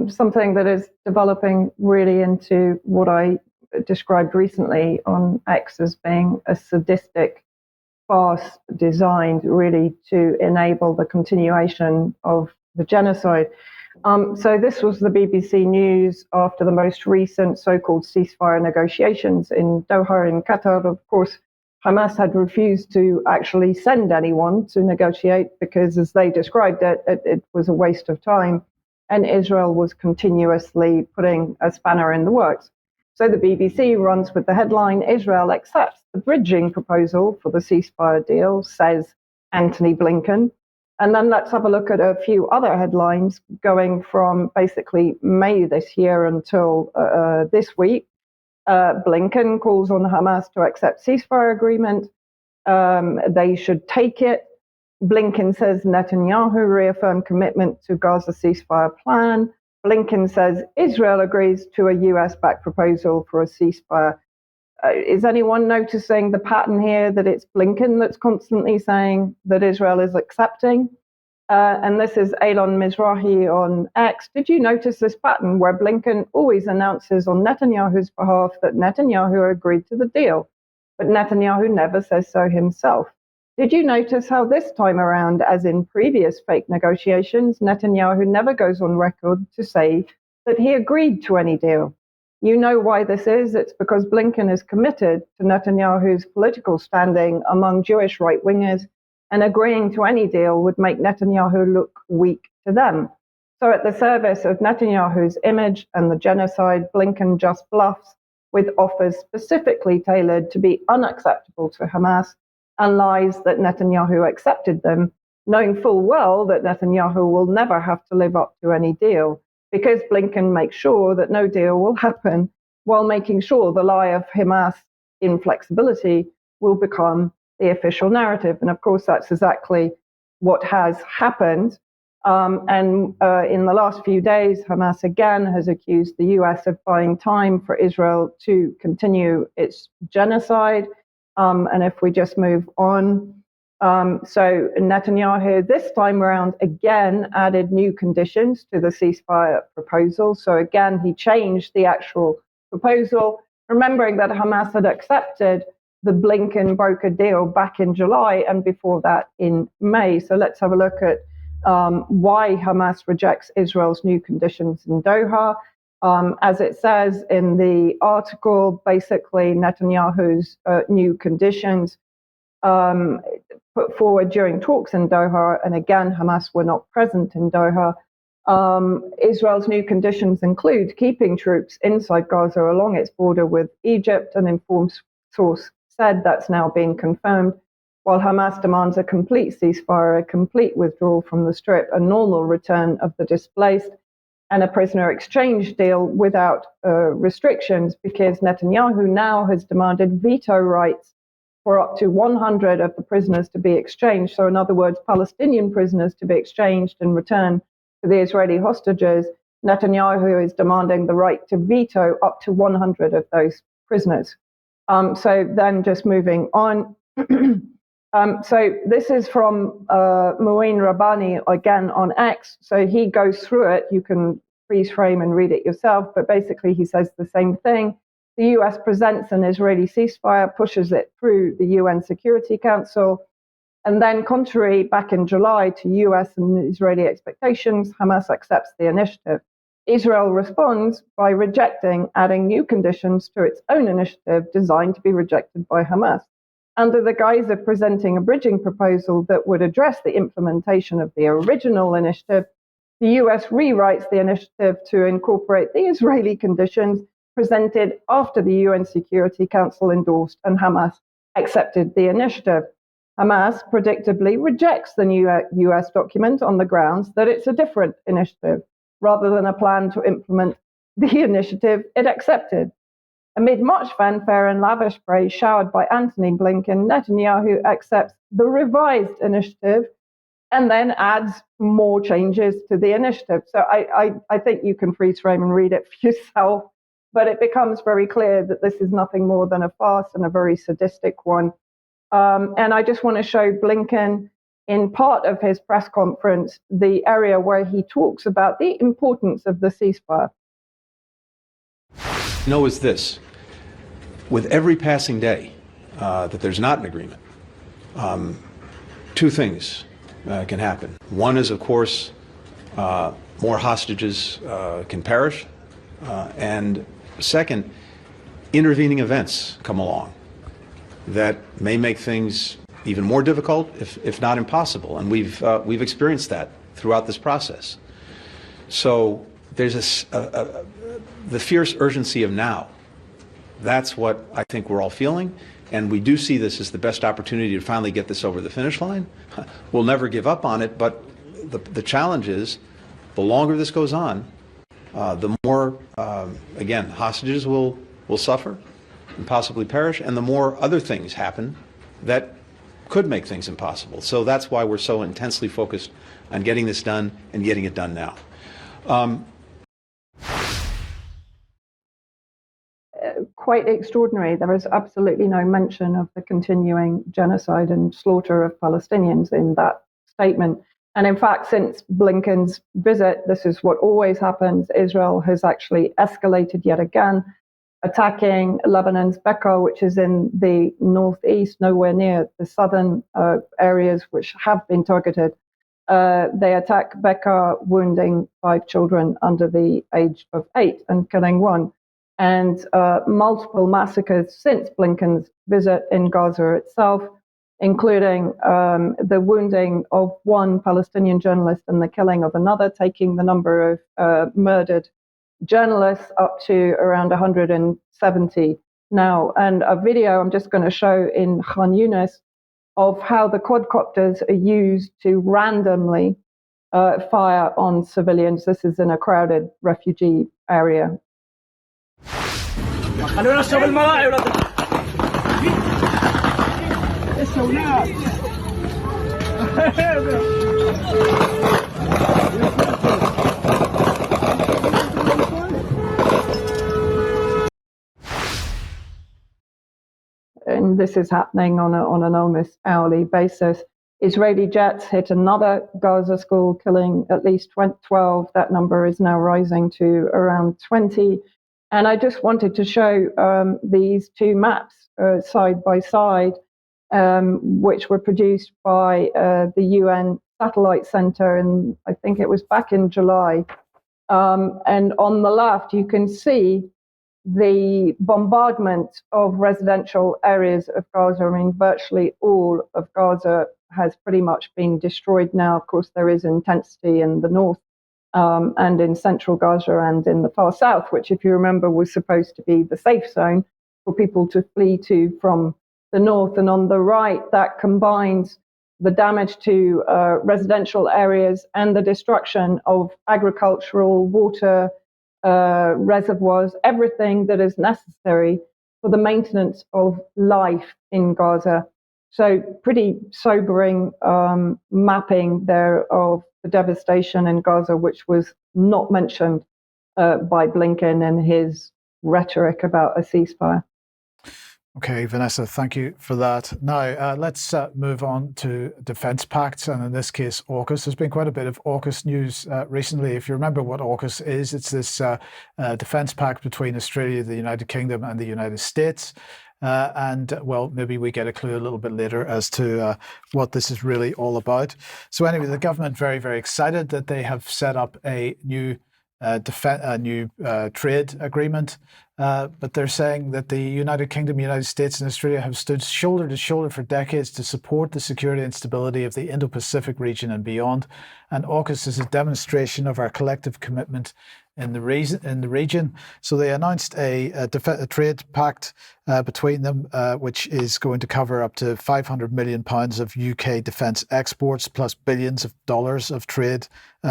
something that is developing really into what I described recently on X as being a sadistic farce designed really to enable the continuation of the genocide. So this was the BBC News after the most recent so-called ceasefire negotiations in Doha in Qatar. Of course, Hamas had refused to actually send anyone to negotiate because, as they described it, it was a waste of time. And Israel was continuously putting a spanner in the works. So the BBC runs with the headline, Israel accepts the bridging proposal for the ceasefire deal, says Antony Blinken. And then let's have a look at a few other headlines going from basically May this year until this week. Blinken calls on Hamas to accept ceasefire agreement. They should take it. Blinken says Netanyahu reaffirmed commitment to Gaza ceasefire plan. Blinken says Israel agrees to a US-backed proposal for a ceasefire. Is anyone noticing the pattern here that it's Blinken that's constantly saying that Israel is accepting? And this is Elon Mizrahi on X. Did you notice this pattern where Blinken always announces on Netanyahu's behalf that Netanyahu agreed to the deal, but Netanyahu never says so himself? Did you notice how this time around, as in previous fake negotiations, Netanyahu never goes on record to say that he agreed to any deal? You know why this is. It's because Blinken is committed to Netanyahu's political standing among Jewish right-wingers, and agreeing to any deal would make Netanyahu look weak to them. So at the service of Netanyahu's image and the genocide, Blinken just bluffs with offers specifically tailored to be unacceptable to Hamas, and lies that Netanyahu accepted them, knowing full well that Netanyahu will never have to live up to any deal, because Blinken makes sure that no deal will happen, while making sure the lie of Hamas inflexibility will become the official narrative. And of course, that's exactly what has happened. And in the last few days, Hamas again has accused the US of buying time for Israel to continue its genocide. And if we just move on, so Netanyahu this time around again added new conditions to the ceasefire proposal. So again, he changed the actual proposal, remembering that Hamas had accepted the Blinken broker deal back in July and before that in May. So let's have a look at why Hamas rejects Israel's new conditions in Doha. As it says in the article, basically Netanyahu's new conditions put forward during talks in Doha, and again, Hamas were not present in Doha. Israel's new conditions include keeping troops inside Gaza along its border with Egypt. An informed source said that's now being confirmed, while Hamas demands a complete ceasefire, a complete withdrawal from the Strip, a normal return of the displaced, and a prisoner exchange deal without restrictions, because Netanyahu now has demanded veto rights for up to 100 of the prisoners to be exchanged. So in other words, Palestinian prisoners to be exchanged and returned to the Israeli hostages. Netanyahu is demanding the right to veto up to 100 of those prisoners. So then just moving on. So this is from Muin Rabbani, again on X. So he goes through it. You can freeze frame and read it yourself. But basically, he says the same thing. The US presents an Israeli ceasefire, pushes it through the UN Security Council. And then, contrary back in July to US and Israeli expectations, Hamas accepts the initiative. Israel responds by rejecting, adding new conditions to its own initiative designed to be rejected by Hamas. Under the guise of presenting a bridging proposal that would address the implementation of the original initiative, the US rewrites the initiative to incorporate the Israeli conditions presented after the UN Security Council endorsed and Hamas accepted the initiative. Hamas predictably rejects the new US document on the grounds that it's a different initiative, rather than a plan to implement the initiative it accepted. Amid much fanfare and lavish praise showered by Antony Blinken, Netanyahu accepts the revised initiative and then adds more changes to the initiative. So I think you can freeze frame and read it for yourself. but it becomes very clear that this is nothing more than a farce and a very sadistic one. And I just want to show Blinken, in part of his press conference, the area where he talks about the importance of the ceasefire. Know is this: with every passing day that there's not an agreement, two things can happen. One is, of course, more hostages can perish, and second, intervening events come along that may make things even more difficult, if not impossible. And we've experienced that throughout this process. So there's the fierce urgency of now. That's what I think we're all feeling. And we do see this as the best opportunity to finally get this over the finish line. We'll never give up on it, but the challenge is, the longer this goes on, the more, again, hostages will suffer and possibly perish, and the more other things happen that could make things impossible. So that's why we're so intensely focused on getting this done and getting it done now. Quite extraordinary. There is absolutely no mention of the continuing genocide and slaughter of Palestinians in that statement. And in fact, since Blinken's visit, this is what always happens. Israel has actually escalated yet again, attacking Lebanon's Bekaa, which is in the northeast, nowhere near the southern areas which have been targeted. They attack Bekaa, wounding 5 children under the age of 8 and killing 1. And multiple massacres since Blinken's visit in Gaza itself, including the wounding of 1 Palestinian journalist and the killing of another, taking the number of murdered journalists up to around 170 now. And a video I'm just going to show in Khan Yunis of how the quadcopters are used to randomly fire on civilians. This is in a crowded refugee area. And this is happening on an almost hourly basis. Israeli jets hit another Gaza school, killing at least 12. That number is now rising to around 20. And I just wanted to show these 2 maps side by side, which were produced by the UN Satellite Center, and I think it was back in July. And on the left, you can see the bombardment of residential areas of Gaza. I mean, virtually all of Gaza has pretty much been destroyed now. Of course, there is intensity in the north and in central Gaza and in the far south, which, if you remember, was supposed to be the safe zone for people to flee to from the north. And on the right, that combines the damage to residential areas and the destruction of agricultural, water, reservoirs, everything that is necessary for the maintenance of life in Gaza. So pretty sobering mapping there of the devastation in Gaza, which was not mentioned by Blinken in his rhetoric about a ceasefire. Okay, Vanessa, thank you for that. Now, let's move on to defence pacts, and in this case, AUKUS. There's been quite a bit of AUKUS news recently. If you remember what AUKUS is, it's this defence pact between Australia, the United Kingdom, and the United States. And, well, maybe we get a clue a little bit later as to what this is really all about. So anyway, the government very, very excited that they have set up a new trade agreement, but they're saying that the United Kingdom, United States and Australia have stood shoulder to shoulder for decades to support the security and stability of the Indo-Pacific region and beyond. And AUKUS is a demonstration of our collective commitment in the region. So they announced a trade pact between them, which is going to cover up to £500 million of UK defence exports, plus billions of dollars of trade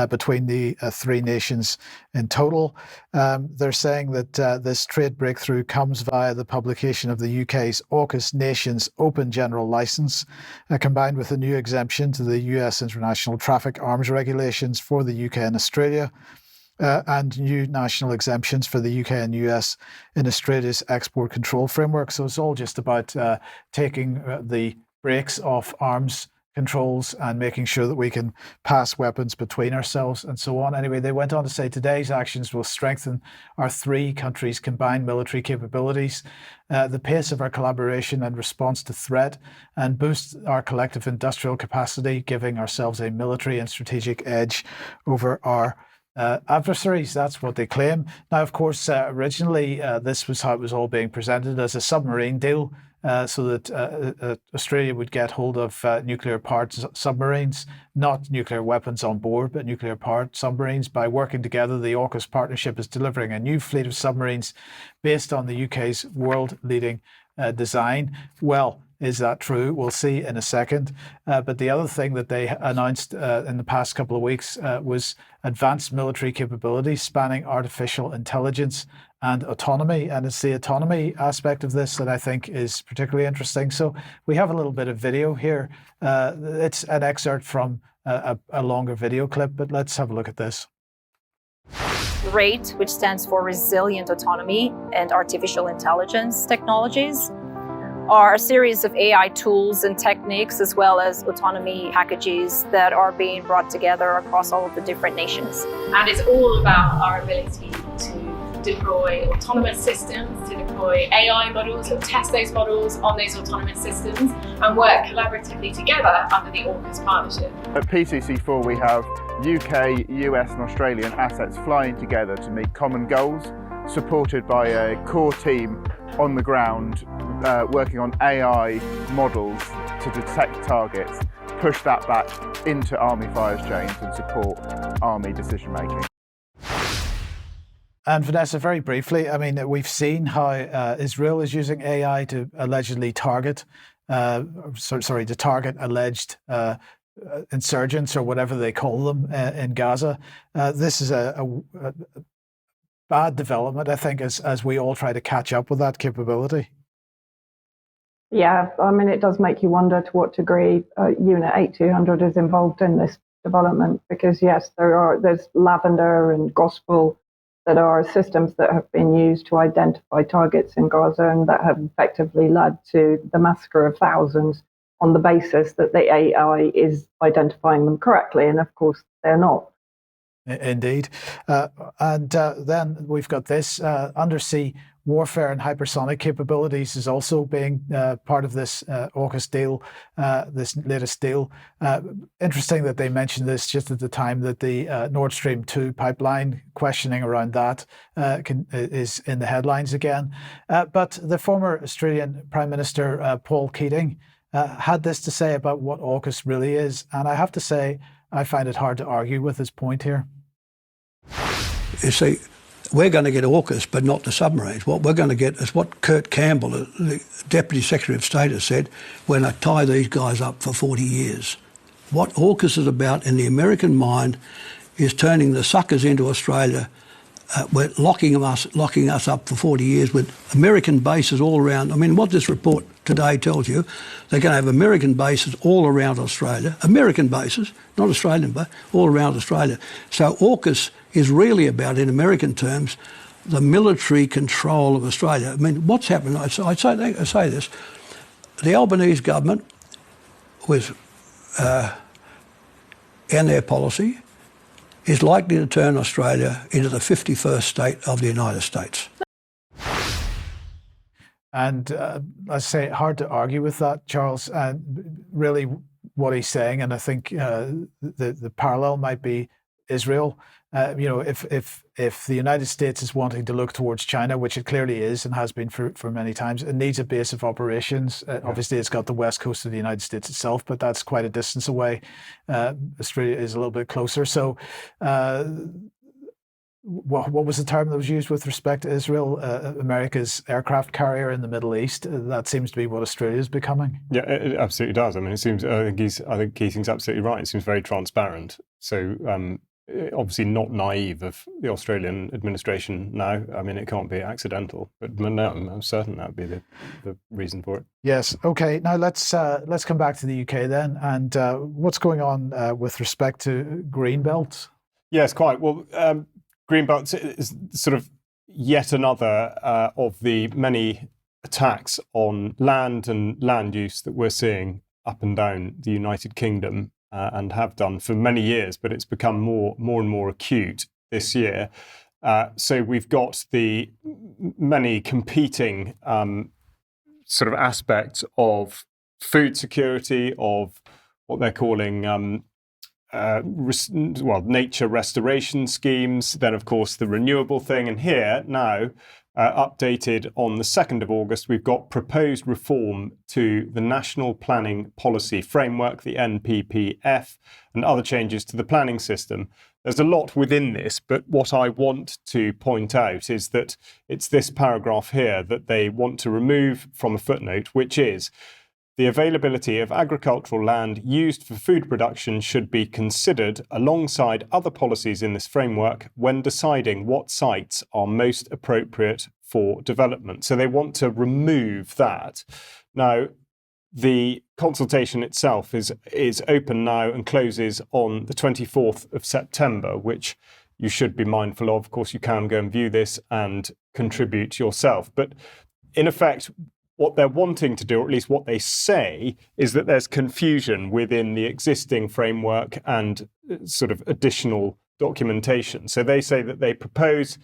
between the 3 nations in total. They're saying that this trade breakthrough comes via the publication of the UK's AUKUS Nations Open General Licence, combined with a new exemption to the US International Traffic Arms Regulations for the UK and Australia. and new national exemptions for the UK and US in Australia's export control framework. So it's all just about taking the brakes off arms controls and making sure that we can pass weapons between ourselves and so on. Anyway, they went on to say today's actions will strengthen our three countries' combined military capabilities, the pace of our collaboration and response to threat, and boost our collective industrial capacity, giving ourselves a military and strategic edge over our adversaries. That's what they claim. Now, of course, originally this was how it was all being presented, as a submarine deal, so that Australia would get hold of nuclear-powered submarines, not nuclear weapons on board, but nuclear-powered submarines. By working together, the AUKUS partnership is delivering a new fleet of submarines based on the UK's world-leading design. Well, is that true? We'll see in a second. But the other thing that they announced in the past couple of weeks was advanced military capabilities spanning artificial intelligence and autonomy. And it's the autonomy aspect of this that I think is particularly interesting. So we have a little bit of video here. It's an excerpt from a longer video clip, but let's have a look at this. RATE, which stands for Resilient Autonomy and Artificial Intelligence Technologies, are a series of AI tools and techniques, as well as autonomy packages that are being brought together across all of the different nations. And it's all about our ability to deploy autonomous systems, to deploy AI models and test those models on those autonomous systems and work collaboratively together under the AUKUS Partnership. At PCC4 we have UK, US and Australian assets flying together to meet common goals, supported by a core team on the ground working on AI models to detect targets, push that back into Army fires chains and support Army decision making. And Vanessa, very briefly, I mean, we've seen how Israel is using AI to allegedly target, to target alleged insurgents or whatever they call them in Gaza. This is a bad development, I think, as we all try to catch up with that capability. Yeah, I mean, it does make you wonder to what degree Unit 8200 is involved in this development, because yes, there's Lavender and Gospel that are systems that have been used to identify targets in Gaza and that have effectively led to the massacre of thousands on the basis that the AI is identifying them correctly, and of course they're not. Indeed. And then we've got this undersea warfare and hypersonic capabilities is also being part of this AUKUS deal, this latest deal. Interesting that they mentioned this just at the time that the Nord Stream 2 pipeline questioning around that is in the headlines again. But the former Australian Prime Minister, Paul Keating, had this to say about what AUKUS really is. And I have to say, I find it hard to argue with his point here. You see, we're going to get AUKUS, but not the submarines. What we're going to get is what Kurt Campbell, the Deputy Secretary of State, has said, we're going to tie these guys up for 40 years. What AUKUS is about in the American mind is turning the suckers into Australia. We're locking us up for 40 years with American bases all around. I mean, what this report today tells you, they're going to have American bases all around Australia. American bases, not Australian, but all around Australia. So AUKUS is really about, in American terms, the military control of Australia. I mean, what's happened, I say this, the Albanese government was, in their policy, is likely to turn Australia into the 51st state of the United States. And I say, hard to argue with that, Charles. And really what he's saying, and I think the parallel might be Israel. If the United States is wanting to look towards China, which it clearly is and has been for many times, it needs a base of operations. Obviously, it's got the west coast of the United States itself, but that's quite a distance away. Australia is a little bit closer. So what was the term that was used with respect to Israel? America's aircraft carrier in the Middle East. That seems to be what Australia is becoming. Yeah, it absolutely does. I mean, it seems. I think Keating's absolutely right. It seems very transparent. So obviously not naive of the Australian administration now. I mean, it can't be accidental. But no, I'm certain that would be the reason for it. Yes. Okay. Now let's come back to the UK then, and what's going on with respect to Greenbelt? Yes, quite. Well, Greenbelt is sort of yet another of the many attacks on land and land use that we're seeing up and down the United Kingdom and have done for many years, but it's become more and more acute this year. So we've got the many competing sort of aspects of food security, of what they're calling nature restoration schemes, then of course the renewable thing. And here now, updated on the 2nd of August, we've got proposed reform to the National Planning Policy Framework, the NPPF, and other changes to the planning system. There's a lot within this, but what I want to point out is that it's this paragraph here that they want to remove from a footnote, which is: the availability of agricultural land used for food production should be considered alongside other policies in this framework when deciding what sites are most appropriate for development. So they want to remove that. Now, the consultation itself is open now and closes on the 24th of September, which you should be mindful of. Of course, you can go and view this and contribute yourself. But in effect, what they're wanting to do, or at least what they say, is that there's confusion within the existing framework and sort of additional documentation. So they say that they propose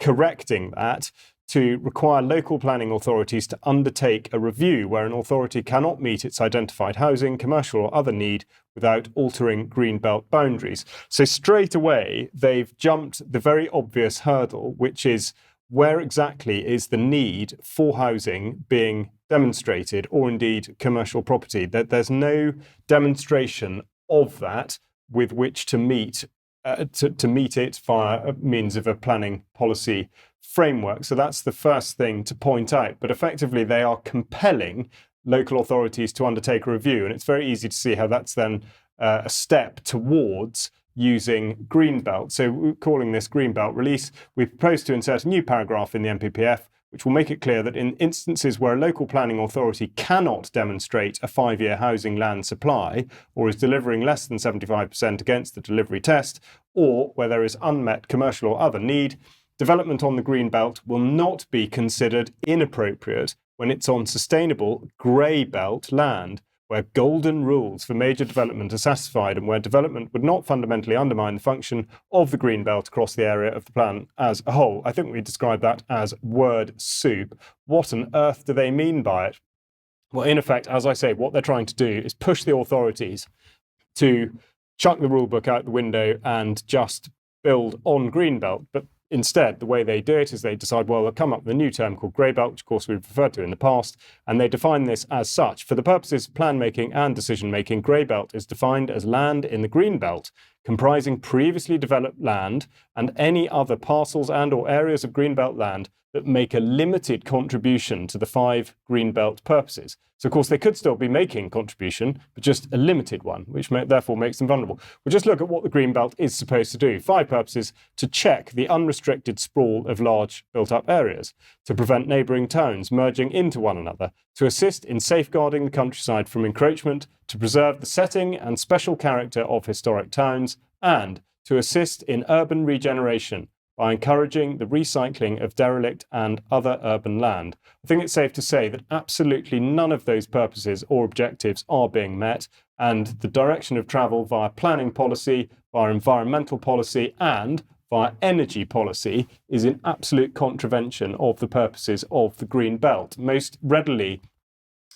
correcting that to require local planning authorities to undertake a review where an authority cannot meet its identified housing, commercial or other need without altering greenbelt boundaries. So straight away, they've jumped the very obvious hurdle, which is: where exactly is the need for housing being demonstrated, or indeed commercial property? That there's no demonstration of that with which to meet it via means of a planning policy framework. So that's the first thing to point out. But effectively, they are compelling local authorities to undertake a review, and it's very easy to see how that's then a step towards using Greenbelt. So we're calling this Greenbelt release. We propose to insert a new paragraph in the NPPF, which will make it clear that in instances where a local planning authority cannot demonstrate a 5-year housing land supply, or is delivering less than 75% against the delivery test, or where there is unmet commercial or other need, development on the Greenbelt will not be considered inappropriate when it's on sustainable grey belt land, where golden rules for major development are satisfied and where development would not fundamentally undermine the function of the Greenbelt across the area of the plan as a whole. I think we describe that as word soup. What on earth do they mean by it? Well, in effect, as I say, what they're trying to do is push the authorities to chuck the rule book out the window and just build on Greenbelt. But instead, the way they do it is they decide, well, they'll come up with a new term called grey belt, which of course we've referred to in the past, and they define this as such. For the purposes of plan making and decision making, grey belt is defined as land in the green belt comprising previously developed land and any other parcels and or areas of greenbelt land that make a limited contribution to the 5 greenbelt purposes. So, of course, they could still be making contribution, but just a limited one, which therefore makes them vulnerable. We'll just look at what the greenbelt is supposed to do. 5 purposes: to check the unrestricted sprawl of large built-up areas, to prevent neighbouring towns merging into one another, to assist in safeguarding the countryside from encroachment, to preserve the setting and special character of historic towns, and to assist in urban regeneration by encouraging the recycling of derelict and other urban land. I think it's safe to say that absolutely none of those purposes or objectives are being met, and the direction of travel via planning policy, via environmental policy, and via energy policy is in absolute contravention of the purposes of the Green Belt, most readily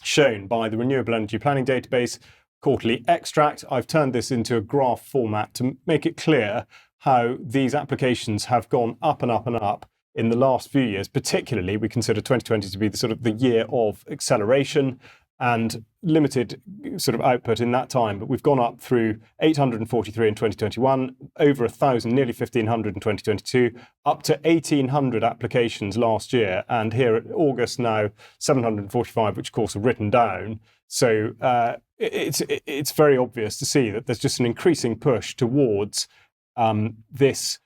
shown by the Renewable Energy Planning Database quarterly extract. I've turned this into a graph format to make it clear how these applications have gone up and up and up in the last few years. Particularly, we consider 2020 to be the sort of the year of acceleration and limited sort of output in that time. But we've gone up through 843 in 2021, over 1,000, nearly 1,500 in 2022, up to 1,800 applications last year. And here at August now, 745, which of course are written down. So it's very obvious to see that there's just an increasing push towards this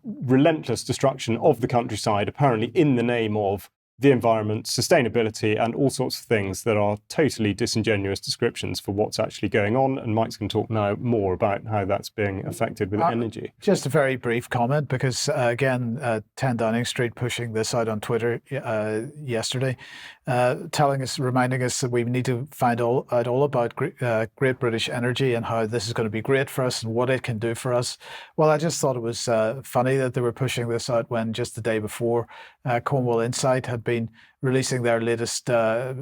relentless destruction of the countryside, apparently in the name of the environment, sustainability, and all sorts of things that are totally disingenuous descriptions for what's actually going on. And Mike's going to talk now more about how that's being affected with energy. Just a very brief comment, because again, 10 Downing Street pushing this out on Twitter yesterday, reminding us that we need to find out all about Great British Energy and how this is going to be great for us and what it can do for us. Well, I just thought it was funny that they were pushing this out when just the day before Cornwall Insight had been releasing their latest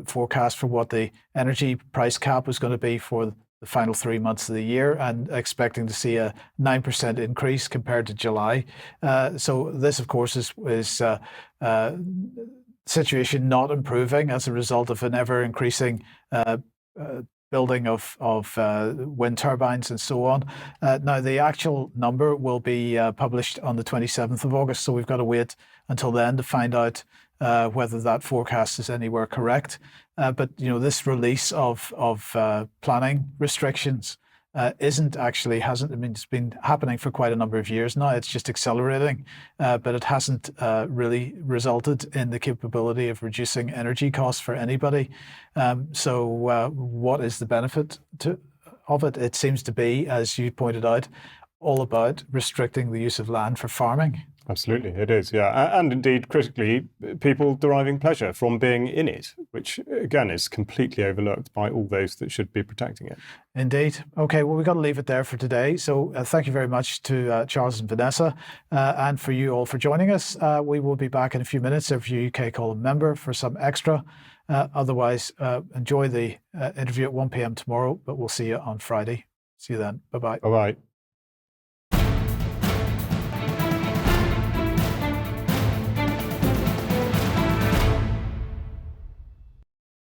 forecast for what the energy price cap was going to be for the final 3 months of the year, and expecting to see a 9% increase compared to July. So this, of course, is situation not improving as a result of an ever-increasing building of wind turbines and so on. Now, the actual number will be published on the 27th of August, so we've got to wait until then to find out whether that forecast is anywhere correct. But this release of planning restrictions it's been happening for quite a number of years now. It's just accelerating, but it hasn't really resulted in the capability of reducing energy costs for anybody. So what is the benefit of it? It seems to be, as you pointed out, all about restricting the use of land for farming. Absolutely, it is, yeah. And indeed, critically, people deriving pleasure from being in it, which, again, is completely overlooked by all those that should be protecting it. Indeed. Okay, well, we've got to leave it there for today. So thank you very much to Charles and Vanessa, and for you all for joining us. We will be back in a few minutes if you're a UK Column member for some extra. Otherwise, enjoy the interview at 1 p.m. tomorrow, but we'll see you on Friday. See you then. Bye-bye. Bye-bye.